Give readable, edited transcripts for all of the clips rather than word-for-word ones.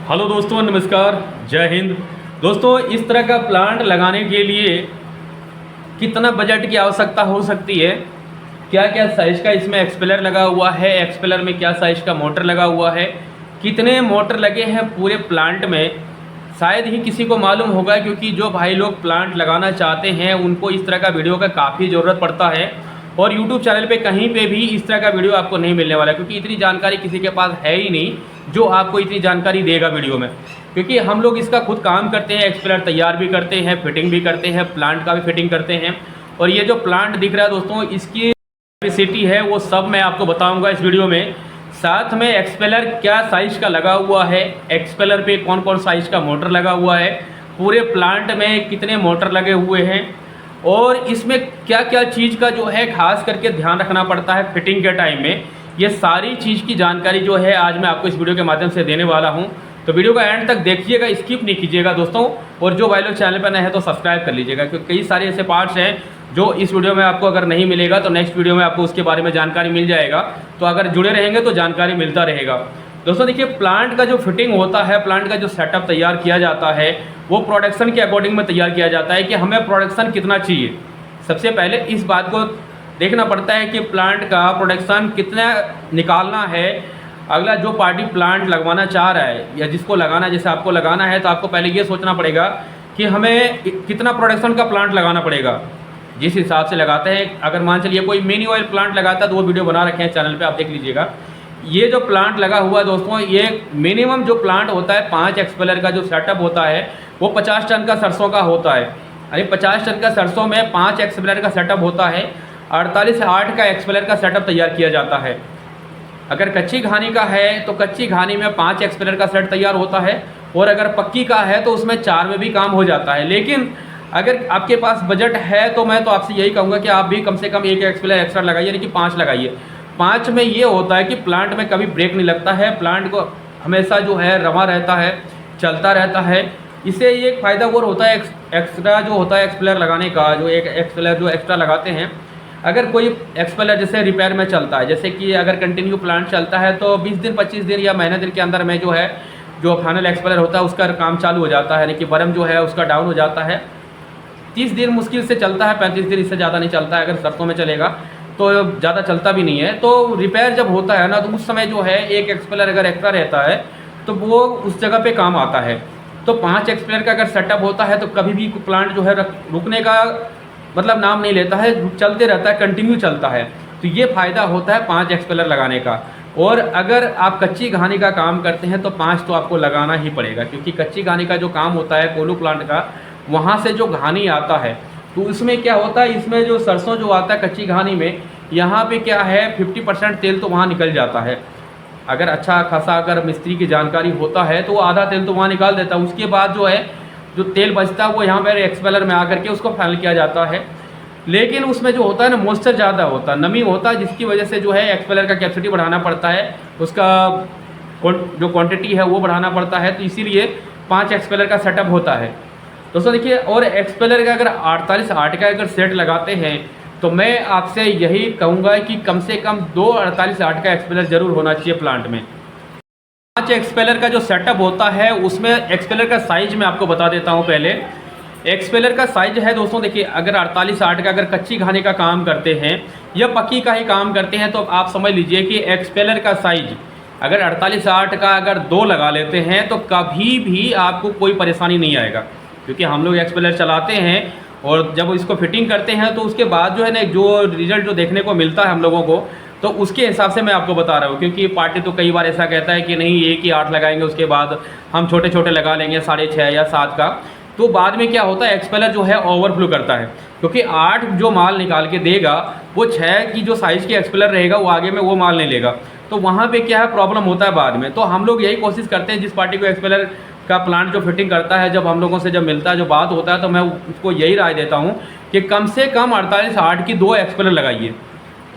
Hello दोस्तों, नमस्कार, जय हिंद। दोस्तों, इस तरह का प्लांट लगाने के लिए कितना बजट की आवश्यकता हो सकती है, क्या क्या साइज़ का इसमें एक्सपेलर लगा हुआ है, एक्सपेलर में क्या साइज़ का मोटर लगा हुआ है, कितने मोटर लगे हैं पूरे प्लांट में, शायद ही किसी को मालूम होगा। क्योंकि जो भाई लोग प्लांट लगाना चाहते हैं उनको इस तरह का वीडियो का काफ़ी ज़रूरत पड़ता है, और YouTube चैनल पे कहीं पे भी इस तरह का वीडियो आपको नहीं मिलने वाला है, क्योंकि इतनी जानकारी किसी के पास है ही नहीं जो आपको इतनी जानकारी देगा वीडियो में। क्योंकि हम लोग इसका खुद काम करते हैं, एक्सपेलर तैयार भी करते हैं, फिटिंग भी करते हैं, प्लांट का भी फिटिंग करते हैं। और ये जो प्लांट दिख रहा है दोस्तों, इसकी कैपेसिटी है वो सब मैं आपको बताऊँगा इस वीडियो में। साथ में एक्सपेलर क्या साइज़ का लगा हुआ है, एक्सपेलर पे कौन कौन साइज़ का मोटर लगा हुआ है, पूरे प्लांट में कितने मोटर लगे हुए हैं, और इसमें क्या क्या चीज़ का जो है खास करके ध्यान रखना पड़ता है फिटिंग के टाइम में, ये सारी चीज़ की जानकारी जो है आज मैं आपको इस वीडियो के माध्यम से देने वाला हूं। तो वीडियो का एंड तक देखिएगा, स्किप नहीं कीजिएगा दोस्तों। और जो भाई लोग चैनल पर नए हैं तो सब्सक्राइब कर लीजिएगा, क्योंकि कई सारे ऐसे पार्ट्स हैं जो इस वीडियो में आपको अगर नहीं मिलेगा तो नेक्स्ट वीडियो में आपको उसके बारे में जानकारी मिल जाएगा। तो अगर जुड़े रहेंगे तो जानकारी मिलता रहेगा। दोस्तों देखिए, प्लांट का जो फिटिंग होता है, प्लांट का जो सेटअप तैयार किया जाता है, वो प्रोडक्शन के अकॉर्डिंग में तैयार किया जाता है कि हमें प्रोडक्शन कितना चाहिए। सबसे पहले इस बात को देखना पड़ता है कि प्लांट का प्रोडक्शन कितना निकालना है। अगला जो पार्टी प्लांट लगवाना चाह रहा है या जिसको लगाना है, जैसे आपको लगाना है, तो आपको पहले ये सोचना पड़ेगा कि हमें कितना प्रोडक्शन का प्लांट लगाना पड़ेगा। जिस हिसाब से लगाते हैं, अगर मान चलिए कोई मिनी ऑयल प्लांट लगाता है तो वो वीडियो बना रखे हैं चैनल पे, आप देख लीजिएगा। ये जो प्लांट लगा हुआ है दोस्तों, ये मिनिमम जो प्लांट होता है 5 एक्सपेलर का जो सेटअप होता है वो 50 टन का सरसों का होता है। अरे 50 टन का सरसों में 5 एक्सपेलर का सेटअप होता है, 48 से 8 का एक्सपेलर का सेटअप तैयार किया जाता है। अगर कच्ची घानी का है तो कच्ची घानी में 5 एक्सपेलर का सेट तैयार होता है, और अगर पक्की का है तो उसमें 4 में भी काम हो जाता है। लेकिन अगर आपके पास बजट है तो मैं तो आपसे यही कहूँगा कि आप भी कम से कम 1 एक्सपेलर एक्स्ट्रा लगाइए, यानी कि 5 लगाइए। 5 में ये होता है कि प्लांट में कभी ब्रेक नहीं लगता है, प्लांट को हमेशा जो है रमा रहता है, चलता रहता है। इससे ये एक फ़ायदा और होता है एक्स्ट्रा जो होता है एक्सपेलर लगाने का, जो एक एक्सपेलर जो एक्स्ट्रा लगाते हैं। अगर कोई एक्सपेलर जैसे रिपेयर में चलता है, जैसे कि अगर कंटिन्यू प्लांट चलता है तो 20 दिन 25 दिन या महीने दिन के अंदर में जो है जो फाइनल एक्सपेलर होता है उसका काम चालू हो जाता है, यानी कि बर्म जो है उसका डाउन हो जाता है। 30 दिन मुश्किल से चलता है, 35 दिन इससे ज़्यादा नहीं चलता है। अगर सरसों में चलेगा तो ज़्यादा चलता भी नहीं है। तो रिपेयर जब होता है ना, तो उस समय जो है एक एक्सपेलर अगर एक्स्ट्रा रहता है तो वो उस जगह पे काम आता है। तो 5 एक्सपेलर का अगर सेटअप होता है तो कभी भी प्लांट जो है रुकने का मतलब नाम नहीं लेता है, चलते रहता है, कंटिन्यू चलता है। तो ये फ़ायदा होता है 5 एक्सपेलर लगाने का। और अगर आप कच्ची घानी का काम करते हैं तो 5 तो आपको लगाना ही पड़ेगा, क्योंकि कच्ची घानी का जो काम होता है कोल्हू प्लांट का, वहाँ से जो घानी आता है तो इसमें क्या होता है, इसमें जो सरसों जो आता है कच्ची घानी में, यहाँ पे क्या है 50% तेल तो वहाँ निकल जाता है। अगर अच्छा खासा अगर मिस्त्री की जानकारी होता है तो वो आधा तेल तो वहाँ निकाल देता है। उसके बाद जो है जो तेल बचता है वो यहाँ पर एक्सपेलर में आकर के उसको फाइनल किया जाता है। लेकिन उसमें जो होता है ना, मॉइस्चर ज़्यादा होता है, नमी होता है, जिसकी वजह से जो है एक्सपेलर का कैपेसिटी बढ़ाना पड़ता है, उसका जो क्वांटिटी है वो बढ़ाना पड़ता है। तो इसीलिए 5 एक्सपेलर का सेटअप होता है दोस्तों। देखिए, और एक्सपेलर का अगर 48/8 का अगर सेट लगाते हैं तो मैं आपसे यही कहूँगा कि कम से कम 2 48/8 का एक्सपेलर ज़रूर होना चाहिए प्लांट में। 5 एक्सपेलर का जो सेटअप होता है उसमें एक्सपेलर का साइज मैं आपको बता देता हूँ। पहले एक्सपेलर का साइज है दोस्तों, देखिए अगर 48/8 का अगर कच्ची घानी का काम करते हैं या पक्की का ही काम करते हैं तो आप समझ लीजिए कि एक्सपेलर का साइज अगर 48/8 का अगर 2 लगा लेते हैं तो कभी भी आपको कोई परेशानी नहीं आएगा। क्योंकि हम लोग एक्सपेलर चलाते हैं और जब इसको फिटिंग करते हैं तो उसके बाद जो है ना, जो रिजल्ट जो देखने को मिलता है हम लोगों को, तो उसके हिसाब से मैं आपको बता रहा हूँ। क्योंकि पार्टी तो कई बार ऐसा कहता है कि नहीं एक ही 8 लगाएंगे, उसके बाद हम छोटे छोटे लगा लेंगे 6.5 या 7 का। तो बाद में क्या होता है, एक्सपेलर जो है ओवरफ्लो करता है, क्योंकि 8 जो माल निकाल के देगा वो 6 की जो साइज़ की एक्सपेलर रहेगा वो आगे में वो माल नहीं लेगा। तो वहाँ पे क्या है, प्रॉब्लम होता है बाद में। तो हम लोग यही कोशिश करते हैं, जिस पार्टी को एक्सपेलर का प्लांट जो फिटिंग करता है, जब हम लोगों से जब मिलता है, जो बात होता है, तो मैं उसको यही राय देता हूँ कि कम से कम 48/8 की 2 एक्सपेलर लगाइए।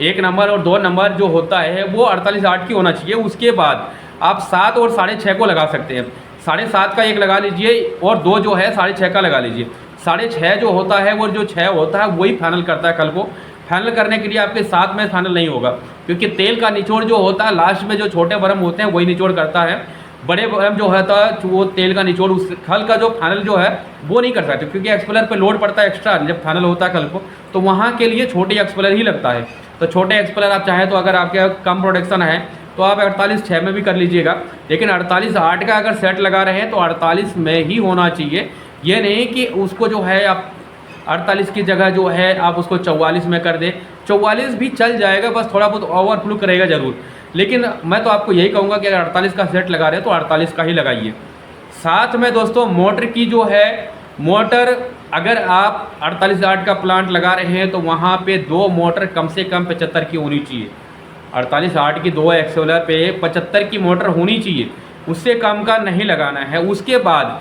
1 नंबर और 2 नंबर जो होता है वो 48/8 की होना चाहिए। उसके बाद आप 7 और 6.5 को लगा सकते हैं। 7.5 का एक लगा लीजिए और 2 जो है 6.5 का लगा लीजिए। 6.5 जो होता है वो जो 6 होता है वही फाइनल करता है। कल को फाइनल करने के लिए आपके 7 में फाइनल नहीं होगा, क्योंकि तेल का निचोड़ जो होता है लास्ट में जो छोटे बर्म होते हैं वही निचोड़ करता है। बड़े बम जो है था वो तेल का निचोड़ उस खल का जो फानल जो है वो नहीं कर सकते, क्योंकि एक्सपेलर पे लोड पड़ता है एक्स्ट्रा जब फानल होता है खल को, तो वहाँ के लिए छोटे एक्सपेलर ही लगता है। तो छोटे एक्सपेलर आप चाहें तो अगर आपके कम प्रोडक्शन है तो आप 48/6 में भी कर लीजिएगा, लेकिन 48/8 का अगर सेट लगा रहे हैं तो 48 में ही होना चाहिए। ये नहीं कि उसको जो है आप 48 की जगह जो है आप उसको 44 में कर दें। 44 भी चल जाएगा, बस थोड़ा बहुत ओवरफ्लो करेगा ज़रूर, लेकिन मैं तो आपको यही कहूँगा कि अगर 48 का सेट लगा रहे हैं तो 48 का ही लगाइए। साथ में दोस्तों मोटर की जो है, मोटर अगर आप 48/8 का प्लांट लगा रहे हैं तो वहाँ पे 2 मोटर कम से कम 75 की होनी चाहिए। 48/8 की 2 एक्सेलर पे 75 की मोटर होनी चाहिए, उससे कम का नहीं लगाना है। उसके बाद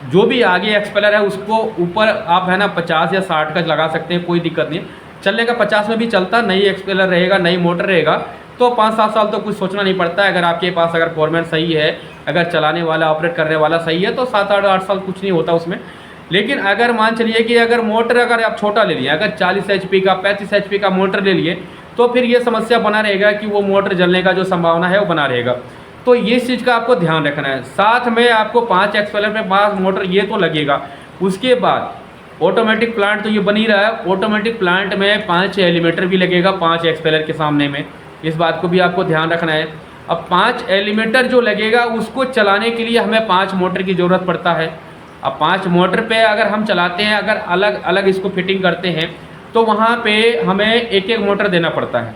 जो भी आगे एक्सपेलर है उसको ऊपर आप है ना 50 या 60 का लगा सकते हैं, कोई दिक्कत नहीं चलने का। 50 में भी चलता, नई एक्सपेलर रहेगा, नई मोटर रहेगा तो 5-7 साल तो कुछ सोचना नहीं पड़ता है। अगर आपके पास अगर फॉरमैन सही है, अगर चलाने वाला ऑपरेट करने वाला सही है तो 7-8 साल कुछ नहीं होता उसमें। लेकिन अगर मान चलिए कि अगर मोटर अगर आप छोटा ले लिए, अगर 40 HP का 35 HP का मोटर ले लिए तो फिर ये समस्या बना रहेगा कि वो मोटर जलने का जो संभावना है वो बना रहेगा। तो ये चीज़ का आपको ध्यान रखना है। साथ में आपको 5 एक्सपेलर में 5 मोटर ये तो लगेगा। उसके बाद ऑटोमेटिक प्लांट तो ये बन ही रहा है, ऑटोमेटिक प्लांट में 5 एलिमेटर भी लगेगा 5 एक्सपेलर के सामने में, इस बात को भी आपको ध्यान रखना है। अब 5 एलिमेटर जो लगेगा उसको चलाने के लिए हमें 5 मोटर की ज़रूरत पड़ता है। अब 5 मोटर पे अगर हम चलाते हैं, अगर अलग अलग इसको फिटिंग करते हैं तो वहाँ पे हमें एक एक मोटर देना पड़ता है।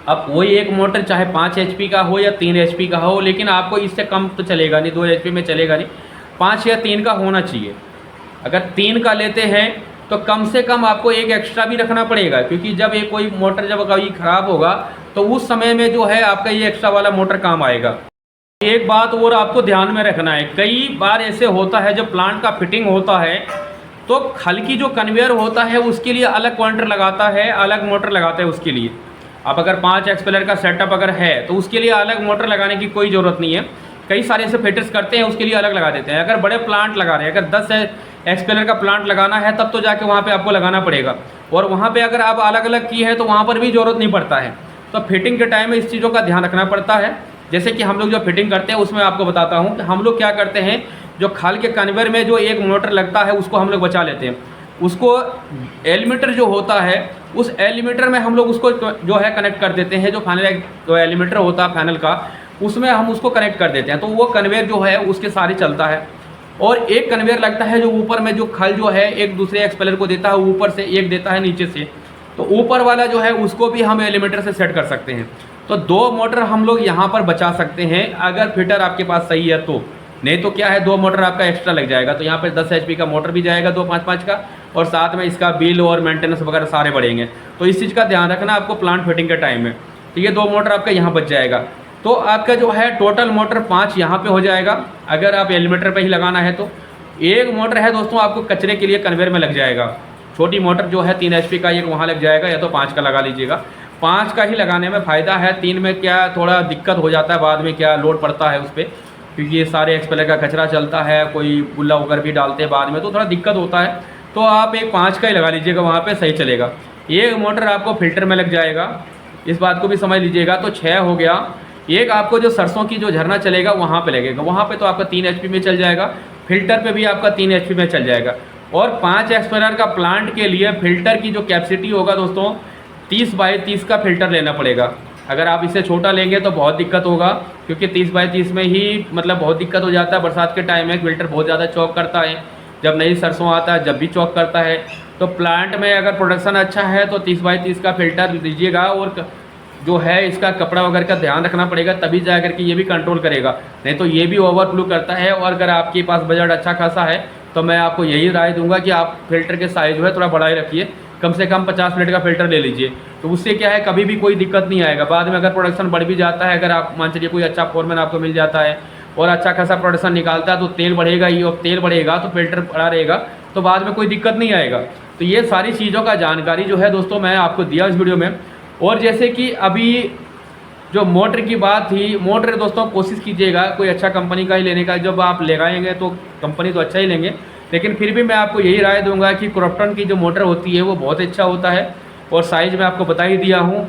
अब वही एक मोटर चाहे 5 HP का हो या 3 HP का हो, लेकिन आपको इससे कम तो चलेगा नहीं, 2 HP में चलेगा नहीं, 5 या 3 का होना चाहिए। अगर 3 का लेते हैं तो कम से कम आपको एक एक्स्ट्रा भी रखना पड़ेगा, क्योंकि जब ये कोई मोटर जब कभी ख़राब होगा तो उस समय में जो है आपका ये एक्स्ट्रा वाला मोटर काम आएगा। एक बात और आपको ध्यान में रखना है, कई बार ऐसे होता है जब प्लांट का फिटिंग होता है तो खल की जो कन्वेयर होता है उसके लिए अलग क्वांटर लगाता है, अलग मोटर लगाता है उसके लिए। अब अगर 5 एक्सपेलर का सेटअप अगर है तो उसके लिए अलग मोटर लगाने की कोई ज़रूरत नहीं है। कई सारे ऐसे फिटर्स करते हैं उसके लिए अलग लगा देते हैं। अगर बड़े प्लांट लगा रहे हैं, अगर 10 एक्सपेलर का प्लांट लगाना है तब तो जाके वहाँ पे आपको लगाना पड़ेगा, और वहाँ पे अगर आप अलग अलग की है तो वहाँ पर भी ज़रूरत नहीं पड़ता है। तो फिटिंग के टाइम में इस चीज़ों का ध्यान रखना पड़ता है। जैसे कि हम लोग जो फिटिंग करते हैं उसमें आपको बताता हूँ कि हम लोग क्या करते हैं, जो खाल के कन्वेयर में जो एक मोटर लगता है उसको हम लोग बचा लेते हैं। उसको एलिमेटर जो होता है उस एलिमेटर में हम लोग उसको जो है कनेक्ट कर देते हैं। जो फाइनल जो एलिमेटर होता है फाइनल का, उसमें हम उसको कनेक्ट कर देते हैं, तो वो कन्वेयर जो है उसके सारे चलता है। और एक कन्वेयर लगता है जो ऊपर में जो खल जो है एक दूसरे एक्सपेलर को देता है, ऊपर से एक देता है नीचे से, तो ऊपर वाला जो है उसको भी हम एलिमेटर से सेट कर सकते हैं। तो 2 मोटर हम लोग यहाँ पर बचा सकते हैं अगर फिटर आपके पास सही है तो। नहीं तो क्या है, 2 मोटर आपका एक्स्ट्रा लग जाएगा, तो यहाँ पर 10 HP का मोटर भी जाएगा 2 5-5 का, और साथ में इसका बिल और मेंटेनेंस वगैरह सारे बढ़ेंगे। तो इस चीज़ का ध्यान रखना आपको प्लांट फिटिंग के टाइम में। तो ये 2 मोटर आपका यहाँ बच जाएगा, तो आपका जो है टोटल मोटर 5 यहाँ पे हो जाएगा अगर आप एलिमेटर पे ही लगाना है तो। एक मोटर है दोस्तों आपको कचरे के लिए कन्वेयर में लग जाएगा, छोटी मोटर जो है 3 HP का एक वहाँ लग जाएगा, या तो 5 का लगा लीजिएगा। 5 का ही लगाने में फ़ायदा है, 3 में क्या थोड़ा दिक्कत हो जाता है, बाद में क्या लोड पड़ता है उस पर, क्योंकि ये सारे एक्सपेलर का कचरा चलता है, कोई बुल्ला वगैरह भी डालते हैं बाद में, तो थोड़ा दिक्कत होता है। तो आप एक 5 का ही लगा लीजिएगा, वहाँ पे सही चलेगा। एक मोटर आपको फिल्टर में लग जाएगा, इस बात को भी समझ लीजिएगा। तो 6 हो गया। एक आपको जो सरसों की जो झरना चलेगा वहाँ पे लगेगा, वहाँ पे तो आपका 3 HP में चल जाएगा, फिल्टर पे भी आपका 3 HP में चल जाएगा। और 5 एक्सपेलर का प्लांट के लिए फिल्टर की जो कैपेसिटी होगा दोस्तों 30/30 का फिल्टर लेना पड़ेगा। अगर आप इससे छोटा लेंगे तो बहुत दिक्कत होगा, क्योंकि 30/30 में ही मतलब बहुत दिक्कत हो जाता है। बरसात के टाइम में फिल्टर बहुत ज़्यादा चौक करता है, जब नई सरसों आता है जब भी चौक करता है। तो प्लांट में अगर प्रोडक्शन अच्छा है तो 30/30 का फिल्टर लीजिएगा, और जो है इसका कपड़ा वगैरह का ध्यान रखना पड़ेगा, तभी जा करके ये भी कंट्रोल करेगा, नहीं तो ये भी ओवरफ्लो करता है। और अगर आपके पास बजट अच्छा खासा है तो मैं आपको यही राय दूंगा कि आप फिल्टर के साइज़ जो है थोड़ा बड़ा ही रखिए, कम से कम 50 लीटर का फिल्टर ले लीजिए। तो उससे क्या है, कभी भी कोई दिक्कत नहीं आएगा। बाद में अगर प्रोडक्शन बढ़ भी जाता है, अगर आप मान चलिए कोई अच्छा फोरमैन आपको मिल जाता है और अच्छा खासा प्रोडक्शन निकालता है, तो तेल बढ़ेगा ही, और तेल बढ़ेगा तो फिल्टर बड़ा रहेगा, तो बाद में कोई दिक्कत नहीं आएगा। तो ये सारी चीज़ों का जानकारी जो है दोस्तों मैं आपको दिया इस वीडियो में। और जैसे कि अभी जो मोटर की बात थी, मोटर दोस्तों कोशिश कीजिएगा कोई अच्छा कंपनी का ही लेने का। जब आप लगाएंगे तो कंपनी तो अच्छा ही लेंगे, लेकिन फिर भी मैं आपको यही राय दूंगा कि क्रॉम्पटन की जो मोटर होती है वो बहुत अच्छा होता है। और साइज़ मैं आपको बता ही दिया हूँ,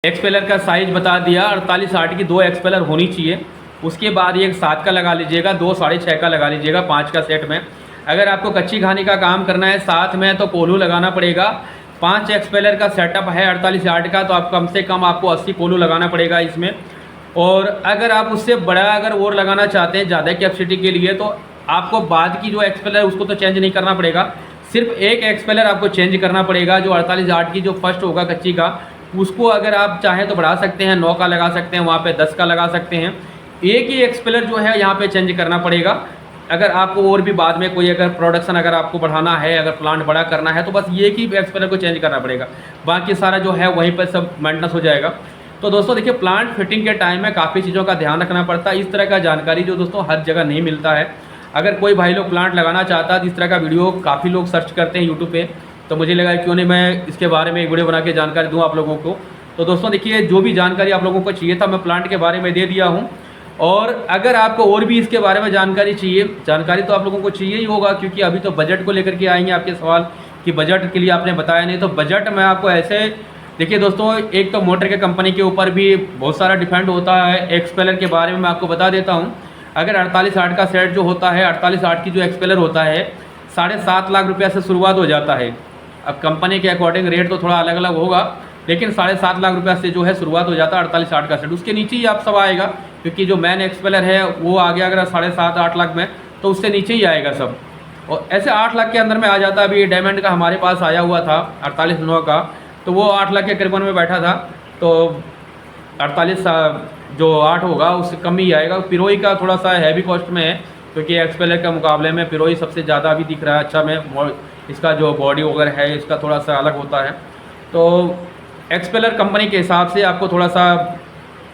एक्सपेलर का साइज़ बता दिया, 48/8 की 2 एक्सपेलर होनी चाहिए। उसके बाद एक 7 का लगा लीजिएगा, 2 6.5 का लगा लीजिएगा 5 का सेट में। अगर आपको कच्ची घानी का काम करना है साथ में तो कोल्हू लगाना पड़ेगा। 5 एक्सपेलर का सेटअप है 48 यार्ड का, तो आप कम से कम आपको 80 कोल्हू लगाना पड़ेगा इसमें। और अगर आप उससे बड़ा अगर और लगाना चाहते हैं ज़्यादा कैपेसिटी के लिए, तो आपको बाद की जो एक्सपेलर है उसको तो चेंज नहीं करना पड़ेगा, सिर्फ एक एक्सपेलर आपको चेंज करना पड़ेगा। जो 48 यार्ड की जो फर्स्ट होगा कच्ची का, उसको अगर आप चाहें तो बढ़ा सकते हैं, 9 का लगा सकते हैं, वहाँ पे 10 का लगा सकते हैं। एक ही एक्सपेलर जो है यहाँ पे चेंज करना पड़ेगा। अगर आपको और भी बाद में कोई अगर प्रोडक्शन अगर आपको बढ़ाना है, अगर प्लांट बड़ा करना है, तो बस एक ही एक्सपेलर को चेंज करना पड़ेगा, बाकी सारा जो है वहीं पर सब मेंटेनेंस हो जाएगा। तो दोस्तों देखिए, प्लांट फिटिंग के टाइम में काफ़ी चीज़ों का ध्यान रखना पड़ता है। इस तरह का जानकारी जो दोस्तों हर जगह नहीं मिलता है। अगर कोई भाई लोग प्लांट लगाना चाहता है तो इस तरह का वीडियो काफ़ी लोग सर्च करते हैं यूट्यूब पे, तो मुझे लगा क्यों नहीं मैं इसके बारे में एक वीडियो बना के जानकारी दूँ आप लोगों को। तो दोस्तों देखिए, जो भी जानकारी आप लोगों को चाहिए था मैं प्लांट के बारे में दे दिया हूँ। और अगर आपको और भी इसके बारे में जानकारी चाहिए, जानकारी तो आप लोगों को चाहिए ही होगा, क्योंकि अभी तो बजट को लेकर के आएंगे आपके सवाल कि बजट के लिए आपने बताया नहीं। तो बजट में आपको ऐसे देखिए दोस्तों, एक तो मोटर के कंपनी के ऊपर भी बहुत सारा डिपेंड होता है। एक्सपेलर के बारे में मैं आपको बता देता हूँ। अगर 48 यार्ड का सेट जो होता है, 48 यार्ड की जो एक्सपेलर होता है 7.5 लाख रुपया से शुरुआत हो जाता है। अब कंपनी के अकॉर्डिंग रेट तो थोड़ा अलग अलग होगा, लेकिन 7.5 लाख रुपया से जो है शुरुआत हो जाता है 48 यार्ड का सेट। उसके नीचे ही आप सब आएगा, क्योंकि जो मैन एक्सपेलर है वो आ गया अगर 7.5-8 लाख में, तो उससे नीचे ही आएगा सब। और ऐसे 8 लाख के अंदर में आ जाता है। अभी डायमंड का हमारे पास आया हुआ था 48/9 का, तो वो 8 लाख के करीबन में बैठा था। तो 48 जो 8 होगा उससे कम ही आएगा। पिरोई का थोड़ा सा हैवी कॉस्ट में है, क्योंकि एक्सपेलर के मुकाबले में पिरोई सबसे ज़्यादा अभी दिख रहा है अच्छा में। इसका जो बॉडी वगैरह है इसका थोड़ा सा अलग होता है। तो एक्सपेलर कंपनी के हिसाब से आपको थोड़ा सा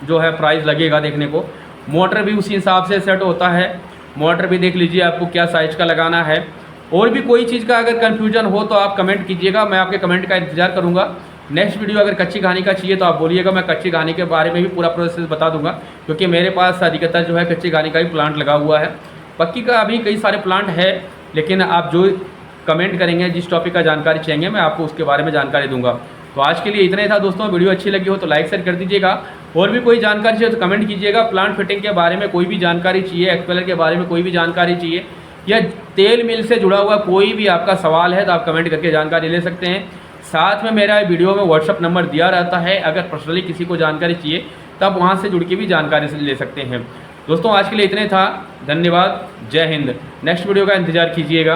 जो है प्राइस लगेगा देखने को। मोटर भी उसी हिसाब से सेट होता है। मोटर भी देख लीजिए आपको क्या साइज का लगाना है। और भी कोई चीज़ का अगर कन्फ्यूजन हो तो आप कमेंट कीजिएगा, मैं आपके कमेंट का इंतजार करूंगा। नेक्स्ट वीडियो अगर कच्ची कहानी का चाहिए तो आप बोलिएगा, मैं कच्ची कहानी के बारे में भी पूरा प्रोसेस बता दूंगा, क्योंकि मेरे पास अधिकतर जो है कच्ची कहानी का ही प्लांट लगा हुआ है। पक्की का अभी कई सारे प्लांट है, लेकिन आप जो कमेंट करेंगे जिस टॉपिक का जानकारी चाहिए मैं आपको उसके बारे में जानकारी दूंगा। तो आज के लिए इतना ही था दोस्तों। वीडियो अच्छी लगी हो तो लाइक शेयर कर दीजिएगा। और भी कोई जानकारी चाहिए तो कमेंट कीजिएगा। प्लांट फिटिंग के बारे में कोई भी जानकारी चाहिए, एक्सपेलर के बारे में कोई भी जानकारी चाहिए, या तेल मिल से जुड़ा हुआ कोई भी आपका सवाल है तो आप कमेंट करके जानकारी ले सकते हैं। साथ में मेरा वीडियो में व्हाट्सअप नंबर दिया रहता है, अगर पर्सनली किसी को जानकारी चाहिए तब वहाँ से जुड़ के भी जानकारी ले सकते हैं। दोस्तों आज के लिए इतने था। धन्यवाद। जय हिंद। नेक्स्ट वीडियो का इंतज़ार कीजिएगा।